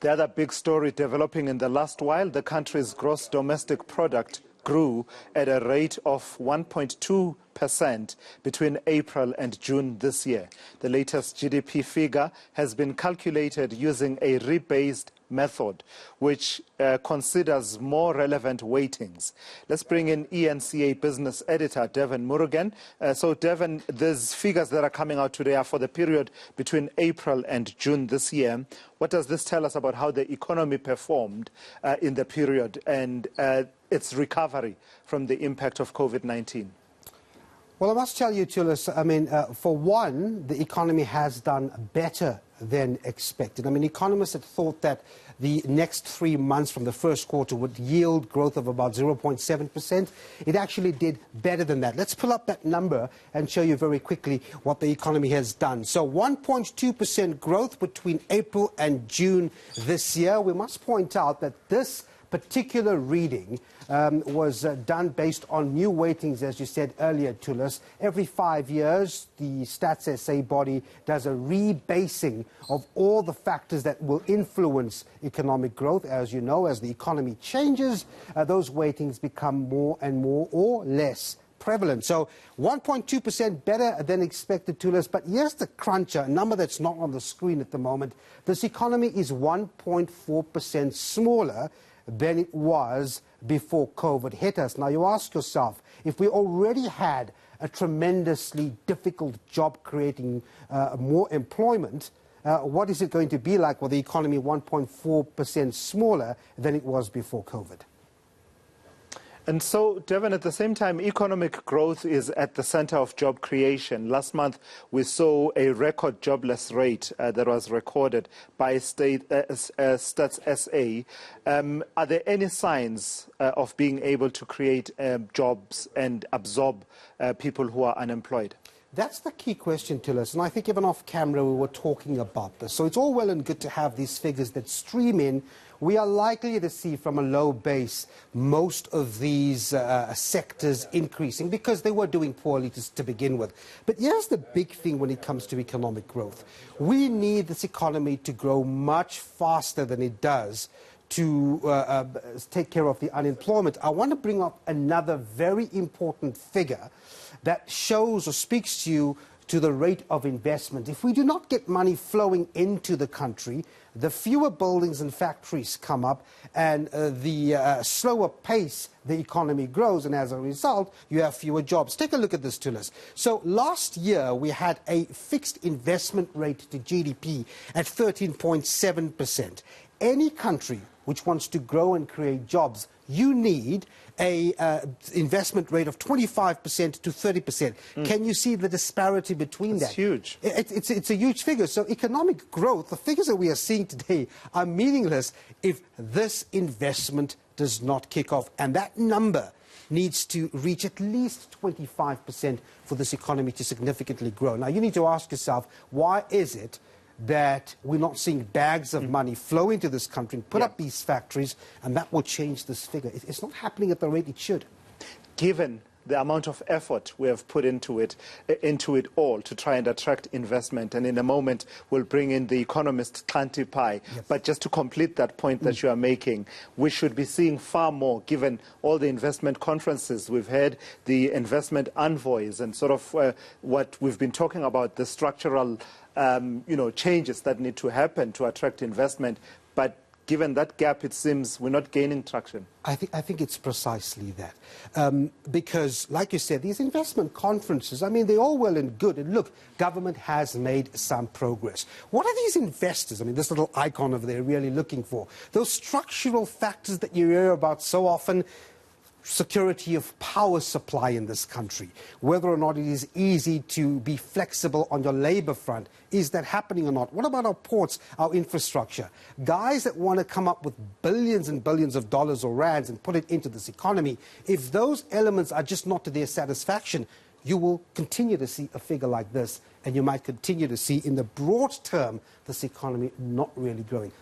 The other big story developing in the last while, the country's gross domestic product grew at a rate of 1.2% between April and June this year. The latest GDP figure has been calculated using a rebased method, which considers more relevant weightings. Let's bring in eNCA business editor Devan Murugan. So Devan, these figures that are coming out today are for the period between April and June this year. What does this tell us about how the economy performed in the period and its recovery from the impact of COVID-19? Well, I must tell you, Tulis, for one, the economy has done better than expected. Economists had thought that the next 3 months from the first quarter would yield growth of about 0.7%. It actually did better than that. Let's pull up that number and show you very quickly what the economy has done. So 1.2% growth between April and June this year. We must point out that this particular reading was done based on new weightings, as you said earlier, Tulis. Every 5 years, the Stats SA body does a rebasing of all the factors that will influence economic growth. As you know, as the economy changes, those weightings become more and more or less prevalent. So 1.2% better than expected, Tulis. But here's the cruncher, a number that's not on the screen at the moment. This economy is 1.4% smaller than it was before COVID hit us. Now, you ask yourself, if we already had a tremendously difficult job creating more employment, what is it going to be like with the economy 1.4% smaller than it was before COVID? And so, Devan, at the same time, economic growth is at the center of job creation. Last month, we saw a record jobless rate that was recorded by Stats SA. Are there any signs of being able to create jobs and absorb people who are unemployed? That's the key question, Tulis, and I think even off camera we were talking about this. So it's all well and good to have these figures that stream in. We are likely to see from a low base most of these sectors increasing because they were doing poorly to begin with. But here's the big thing when it comes to economic growth. We need this economy to grow much faster than it does to take care of the unemployment. I want to bring up another very important figure that shows or speaks to you to the rate of investment. If we do not get money flowing into the country, the fewer buildings and factories come up and the slower pace the economy grows, and as a result, you have fewer jobs. Take a look at this, Tulis. So last year, we had a fixed investment rate to GDP at 13.7%. Any country which wants to grow and create jobs, you need a investment rate of 25% to 30%. Can you see the disparity between that? It's huge. It's a huge figure. So economic growth, the figures that we are seeing today are meaningless if this investment does not kick off. And that number needs to reach at least 25% for this economy to significantly grow. Now, you need to ask yourself, why is it that we're not seeing bags of money flow into this country and put up these factories, and that will change this figure? It's not happening at the rate it should. Given the amount of effort we have put into it all to try and attract investment, and in a moment we'll bring in the economist Kanti Pai. Yes. But just to complete that point that you are making, we should be seeing far more, given all the investment conferences we've had, the investment envoys, and sort of what we've been talking about, the structural changes that need to happen to attract investment. But given that gap, it seems we're not gaining traction. I think it's precisely that. Because, like you said, these investment conferences, they're all well and good. And look, government has made some progress. What are these investors, this little icon over there, really looking for? Those structural factors that you hear about so often. Security of power supply in this country, whether or not it is easy to be flexible on your labor front. Is that happening or not? What about our ports, our infrastructure? Guys that want to come up with billions and billions of dollars or rands and put it into this economy, if those elements are just not to their satisfaction, you will continue to see a figure like this, and you might continue to see in the broad term this economy not really growing.